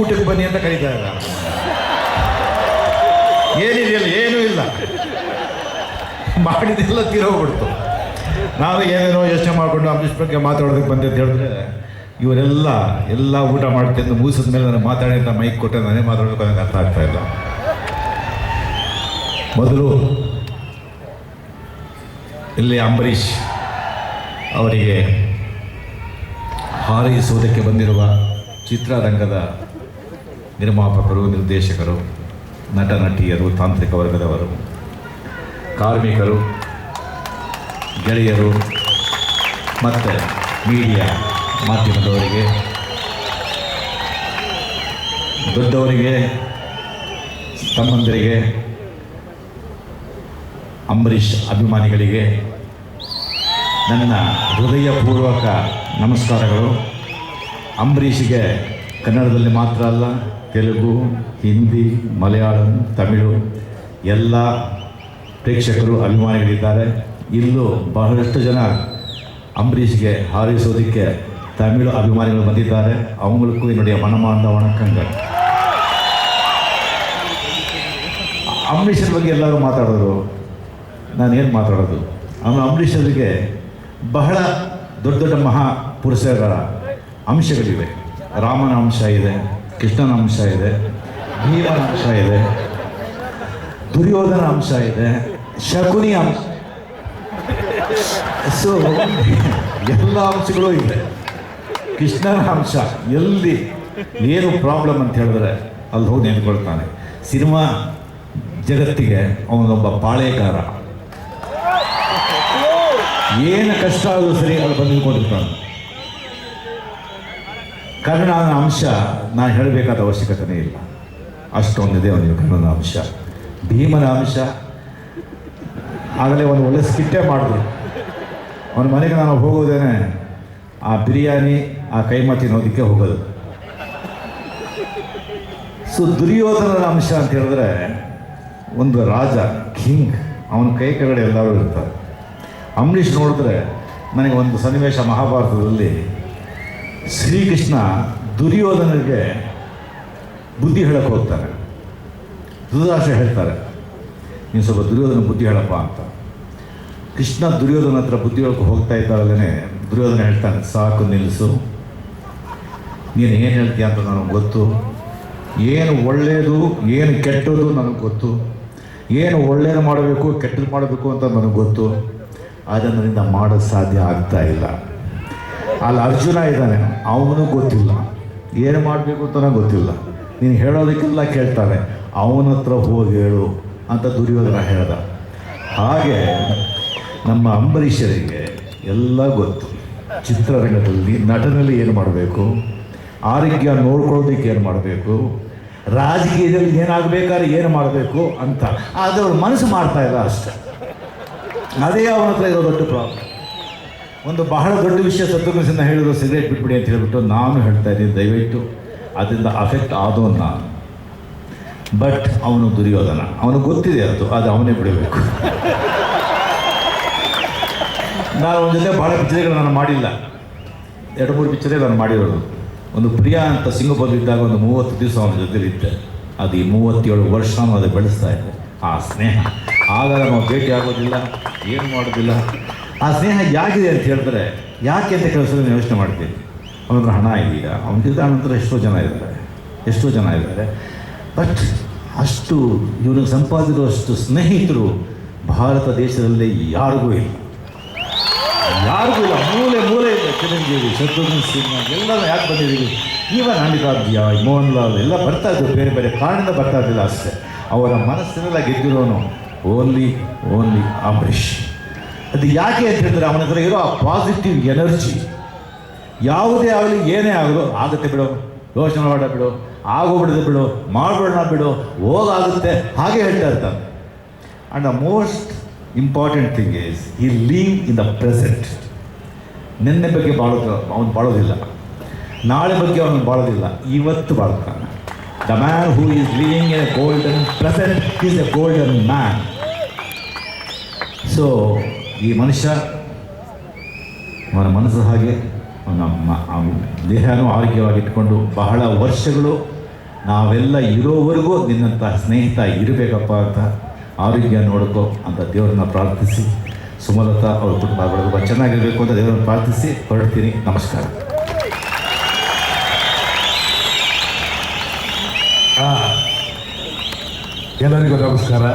ಊಟಕ್ಕೆ ಬನ್ನಿ ಅಂತ ಕರೀತಾ ಇಲ್ಲ. ಏನಿದೆಯಲ್ಲ, ಏನೂ ಇಲ್ಲ, ಮಾಡಿದೆಲ್ಲ ತೀರೋಗ್ಬಿಡ್ತು. ನಾವು ಏನೇನೋ ಯೋಚನೆ ಮಾಡಿಕೊಂಡು ಅಂಬರೀಷ್ ಬಗ್ಗೆ ಮಾತಾಡೋದಕ್ಕೆ ಬಂದೆ ಅಂತ ಹೇಳಿದ್ರೆ, ಇವರೆಲ್ಲ ಊಟ ಮಾಡ್ತಿದ್ದು ಮುಗಿಸಿದ ಮೇಲೆ ನನಗೆ ಮಾತಾಡಿ ಅಂತ ಮೈಕ್ ಕೊಟ್ಟೆ ನಾನೇ ಮಾತಾಡೋದಕ್ಕೆ ನನಗೆ ಅರ್ಥ ಆಗ್ತಾ ಇಲ್ಲ. ಮೊದಲು ಇಲ್ಲಿ ಅಂಬರೀಷ್ ಅವರಿಗೆ ಹಾರೈಸುವುದಕ್ಕೆ ಬಂದಿರುವ ಚಿತ್ರರಂಗದ ನಿರ್ಮಾಪಕರು, ನಿರ್ದೇಶಕರು, ನಟ ನಟಿಯರು, ತಾಂತ್ರಿಕ ವರ್ಗದವರು, ಕಾರ್ಮಿಕರು, ಗೆಳೆಯರು ಮತ್ತು ಮೀಡಿಯಾ ಮಾಧ್ಯಮದವರಿಗೆ, ದೊಡ್ಡವರಿಗೆ, ತಮ್ಮಂದಿರಿಗೆ, ಅಂಬರೀಷ್ ಅಭಿಮಾನಿಗಳಿಗೆ ನನ್ನ ಹೃದಯಪೂರ್ವಕ ನಮಸ್ಕಾರಗಳು. ಅಂಬರೀಷಿಗೆ ಕನ್ನಡದಲ್ಲಿ ಮಾತ್ರ ಅಲ್ಲ, ತೆಲುಗು, ಹಿಂದಿ, ಮಲಯಾಳಂ, ತಮಿಳು ಎಲ್ಲ ಪ್ರೇಕ್ಷಕರು, ಅಭಿಮಾನಿಗಳಿದ್ದಾರೆ. ಇಲ್ಲೂ ಬಹಳಷ್ಟು ಜನ ಅಂಬರೀಷ್ಗೆ ಹಾರೈಸೋದಕ್ಕೆ ತಮಿಳು ಅಭಿಮಾನಿಗಳು ಬಂದಿದ್ದಾರೆ. ಅವங்களுக்கும் என்னுடைய மனமார்ந்த வணக்கங்கள். ಅಂಬರೀಷ್ ಬಗ್ಗೆ ಎಲ್ಲರೂ ಮಾತಾಡೋರು, ನಾನೇನು ಮಾತಾಡೋದು? ಅವನು ಅಂಬರೀಷರಿಗೆ ಬಹಳ ದೊಡ್ಡ ದೊಡ್ಡ ಮಹಾಪುರುಷರ ಅಂಶಗಳಿವೆ. ರಾಮನ ಅಂಶ ಇದೆ, ಕೃಷ್ಣನ ಅಂಶ ಇದೆ, ಭೀಮನ ಅಂಶ ಇದೆ, ದುರ್ಯೋಧನ ಅಂಶ ಇದೆ, ಶಕುನಿ ಅಂಶ. ಸೊ ಎಲ್ಲ ಅಂಶಗಳು ಇದೆ. ಕೃಷ್ಣನ ಅಂಶ ಎಲ್ಲಿ ಏನು ಪ್ರಾಬ್ಲಮ್ ಅಂತ ಹೇಳಿದ್ರೆ ಅಲ್ಲಿ ಹೋಗಿ ನೆನ್ಕೊಳ್ತಾನೆ. ಸಿನಿಮಾ ಜಗತ್ತಿಗೆ ಅವನೊಬ್ಬ ಪಾಳೇಗಾರ. ಏನು ಕಷ್ಟ ಆದರೂ ಸರಿ ಅಲ್ಲಿ ಬಂದು ನಿಂತ್ಕೊಂಡಿರ್ತಾನೆ. ಕನ್ನಡನ ಅಂಶ ನಾನು ಹೇಳಬೇಕಾದ ಅವಶ್ಯಕತೆಯೇ ಇಲ್ಲ, ಅಷ್ಟೊಂದಿದೆ ಅವನಿಗೆ ಕನ್ನಡದ ಅಂಶ. ಭೀಮನ ಅಂಶ ಆಗಲೇ ಒಂದು ಒಳ್ಳೆ ಸ್ಕಿಟ್ಟೇ ಮಾಡಿದ್ರು. ಅವನ ಮನೆಗೆ ನಾನು ಹೋಗೋದೇನೆ ಆ ಬಿರಿಯಾನಿ, ಆ ಕೈಮಾ ತಿನ್ನೋದಕ್ಕೆ ಹೋಗೋದು. ಸೊ ದುರ್ಯೋಧನನ ಅಂಶ ಅಂತ ಹೇಳಿದ್ರೆ ಒಂದು ರಾಜ, ಕಿಂಗ್, ಅವನ ಕೈ ಕೆಳಗಡೆ ಎಲ್ಲರೂ ಇರ್ತಾರೆ. ಅಂಬರೀಷ್ ನೋಡಿದ್ರೆ ನನಗೆ ಒಂದು ಸನ್ನಿವೇಶ ಮಹಾಭಾರತದಲ್ಲಿ ಶ್ರೀಕೃಷ್ಣ ದುರ್ಯೋಧನಿಗೆ ಬುದ್ಧಿ ಹೇಳಕ್ಕೆ ಹೋಗ್ತಾರೆ. ಧೃತರಾಷ್ಟ್ರ ಹೇಳ್ತಾರೆ, ನೀನು ಸ್ವಲ್ಪ ದುರ್ಯೋಧನ ಬುದ್ಧಿ ಹೇಳಪ್ಪ ಅಂತ. ಕೃಷ್ಣ ದುರ್ಯೋಧನ ಹತ್ರ ಬುದ್ಧಿ ಹೇಳಕ್ಕೆ ಹೋಗ್ತಾ ಇದ್ದಾಗಲೇ ದುರ್ಯೋಧನ ಹೇಳ್ತಾನೆ, ಸಾಕು ನಿಲ್ಲಿಸು, ನೀನು ಏನು ಹೇಳ್ತೀಯ ಅಂತ ನನಗೆ ಗೊತ್ತು. ಏನು ಒಳ್ಳೆಯದು ಏನು ಕೆಟ್ಟದ್ದು ನನಗೆ ಗೊತ್ತು. ಏನು ಒಳ್ಳೆಯದು ಮಾಡಬೇಕು ಕೆಟ್ಟದ್ದು ಮಾಡಬೇಕು ಅಂತ ನನಗೆ ಗೊತ್ತು. ಅದನ್ನು ನನ್ನಿಂದ ಮಾಡೋದು ಸಾಧ್ಯ ಆಗ್ತಾ ಇಲ್ಲ. ಅಲ್ಲಿ ಅರ್ಜುನ ಇದ್ದಾನೆ, ಅವನು ಗೊತ್ತಿಲ್ಲ, ಏನು ಮಾಡಬೇಕು ಅಂತ ಗೊತ್ತಿಲ್ಲ. ನೀನು ಹೇಳೋದಕ್ಕೆಲ್ಲ ಕೇಳ್ತಾನೆ, ಅವನ ಹತ್ರ ಹೋಗಿ ಹೇಳು ಅಂತ ದುರ್ಯೋಧನ ಹೇಳ್ದ. ಹಾಗೆ ನಮ್ಮ ಅಂಬರೀಷರಿಗೆ ಎಲ್ಲ ಗೊತ್ತು. ಚಿತ್ರರಂಗದಲ್ಲಿ ನಟನಲ್ಲಿ ಏನು ಮಾಡಬೇಕು, ಆರೋಗ್ಯ ನೋಡ್ಕೊಳ್ಳೋದಕ್ಕೆ ಏನು ಮಾಡಬೇಕು, ರಾಜಕೀಯದಲ್ಲಿ ಏನಾಗಬೇಕಾದ್ರೆ ಏನು ಮಾಡಬೇಕು ಅಂತ. ಆದರೆ ಅವ್ರ ಮನಸ್ಸು ಮಾಡ್ತಾ ಇಲ್ಲ ಅಷ್ಟೆ. ಅದೇ ಅವನ ಹತ್ರ ಇರೋ ದೊಡ್ಡ ಪ್ರಾಬ್ಲಮ್. ಒಂದು ಬಹಳ ದೊಡ್ಡ ವಿಷಯ ಸತ್ತುಗಸಿಂದ ಹೇಳಿದ್ರು, ಸಿಗರೇಟ್ ಬಿಟ್ಬಿಡಿ ಅಂತ ಹೇಳ್ಬಿಟ್ಟು ನಾನು ಹೇಳ್ತಾ ಇದ್ದೀನಿ, ದಯವಿಟ್ಟು ಅದರಿಂದ ಅಫೆಕ್ಟ್ ಆದವನು ನಾನು. ಬಟ್ ಅವನು ದುರ್ಯೋಧನ, ಅವನಿಗೆ ಗೊತ್ತಿದೆ ಅದು ಅವನೇ ಬಿಡಬೇಕು. ನಾನು ಒಂದು ಜೊತೆ ಭಾಳ ಪಿಕ್ಚರ್ಗಳು ನಾನು ಮಾಡಿಲ್ಲ, 2-3 ಪಿಕ್ಚರೇ ನಾನು ಮಾಡಿರೋದು. ಒಂದು ಪ್ರಿಯಾ ಅಂತ ಸಿಂಗಪುರದಲ್ಲಿದ್ದಾಗ ಒಂದು 30 ದಿವಸ ಅವನ ಜೊತೆಲಿದ್ದೆ. ಅದು ಈ 37 ವರ್ಷ ಅದು ಬೆಳೆಸ್ತಾ ಇದೆ ಆ ಸ್ನೇಹ. ಆಗ ನಾವು ಭೇಟಿ ಆಗೋದಿಲ್ಲ, ಏನು ಮಾಡೋದಿಲ್ಲ. ಆ ಸ್ನೇಹ ಯಾಗಿದೆ ಅಂತ ಹೇಳಿದ್ರೆ, ಯಾಕೆ ಅಂತ ಕೆಲಸದಲ್ಲಿ ಯೋಚನೆ ಮಾಡ್ತೀನಿ. ಅವನ ಹತ್ರ ಹಣ ಇದೆಯಾ, ಅವನಿಗಿದ್ದ ನಂತರ ಎಷ್ಟೋ ಜನ ಇದ್ದಾರೆ. ಬಟ್ ಅಷ್ಟು ಇವನಿಗೆ ಸಂಪಾದಿರುವಷ್ಟು ಸ್ನೇಹಿತರು ಭಾರತ ದೇಶದಲ್ಲಿ ಯಾರಿಗೂ ಇಲ್ಲ. ಮೂಲೆ ಇದೆ. ಚಿರಂಜೀವಿ, ಶತ್ರುಘ್ನ ಸಿನ್ಹಾ ಎಲ್ಲ ಯಾಕೆ ಬಂದಿದ್ದೀವಿ? ಈವನ್ ಅಮಿತಾಭ್, ಮೋಹನ್ ಲಾಲ್ ಎಲ್ಲ ಬರ್ತಾ ಇದ್ರು, ಬೇರೆ ಬೇರೆ ಕಾರಣದಿಂದ ಬರ್ತಾ ಇದ್ದಿಲ್ಲ ಅಷ್ಟೇ. ಅವರ ಮನಸ್ಸಿನೆಲ್ಲ ಗೆದ್ದಿರೋನು ಓನ್ಲಿ ಅಂಬರೀಷ್. ಅದು ಯಾಕೆ ಅಂತ ಹೇಳಿದ್ರೆ, ಅವನ ಹತ್ರ ಇರೋ ಆ ಪಾಸಿಟಿವ್ ಎನರ್ಜಿ, ಯಾವುದೇ ಆಗಲಿ ಏನೇ ಆಗಲು ಆಗುತ್ತೆ ಬಿಡು, ಯೋಚನೆ ಮಾಡ ಬಿಡು, ಆಗೋಗ್ಬಿಡದೆ ಬಿಡು, ಮಾಡಬೇಡ ಬಿಡು, ಹೋಗಾಗುತ್ತೆ, ಹಾಗೆ ಹೇಳ್ತಾ ಇರ್ತಾನೆ. And the most important thing is he live in the present. ನಿನ್ನೆ ಬಗ್ಗೆ ಅವನು ಬಾಳೋದಿಲ್ಲ, ನಾಳೆ ಬಗ್ಗೆ ಅವನು ಬಾಳೋದಿಲ್ಲ, ಇವತ್ತು ಬಾಳ್ತಾನೆ. The man who is living in a golden present is a golden man. So ಈ ಮನುಷ್ಯ, ಅವನ ಮನಸ್ಸು ಹಾಗೆ, ಅವನ ದೇಹನೂ ಆರೋಗ್ಯವಾಗಿಟ್ಕೊಂಡು ಬಹಳ ವರ್ಷಗಳು ನಾವೆಲ್ಲ ಇರೋವರೆಗೂ ನಿನ್ನಂಥ ಸ್ನೇಹಿತ ಇರಬೇಕಪ್ಪ ಅಂತ, ಆರೋಗ್ಯ ನೋಡ್ಕೋ ಅಂತ ದೇವ್ರನ್ನ ಪ್ರಾರ್ಥಿಸಿ, ಸುಮಲತಾ ಅವ್ರ ಕುಟುಂಬ ಚೆನ್ನಾಗಿರಬೇಕು ಅಂತ ದೇವರನ್ನು ಪ್ರಾರ್ಥಿಸಿ ಹೊರಡ್ತೀನಿ. ನಮಸ್ಕಾರ. ಎಲ್ಲರಿಗೂ ನಮಸ್ಕಾರ.